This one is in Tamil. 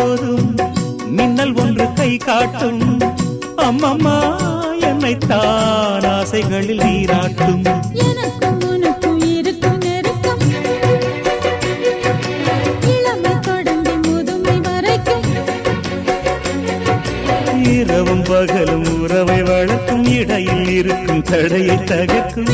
போதும் மின்னல் ஒன்று கை காட்டும் அம்மம்மா என்னைத்தான் ஆசைகளில் நீராட்டும் எனக்கும் உனக்கும் இருக்கும் நெருக்கம் இளமை தொடங்கி முதுமை வரைக்கும் இரவும் பகலும் உறவை வளர்க்கும் இடையில் இருக்கும் தடையை தகர்க்கும்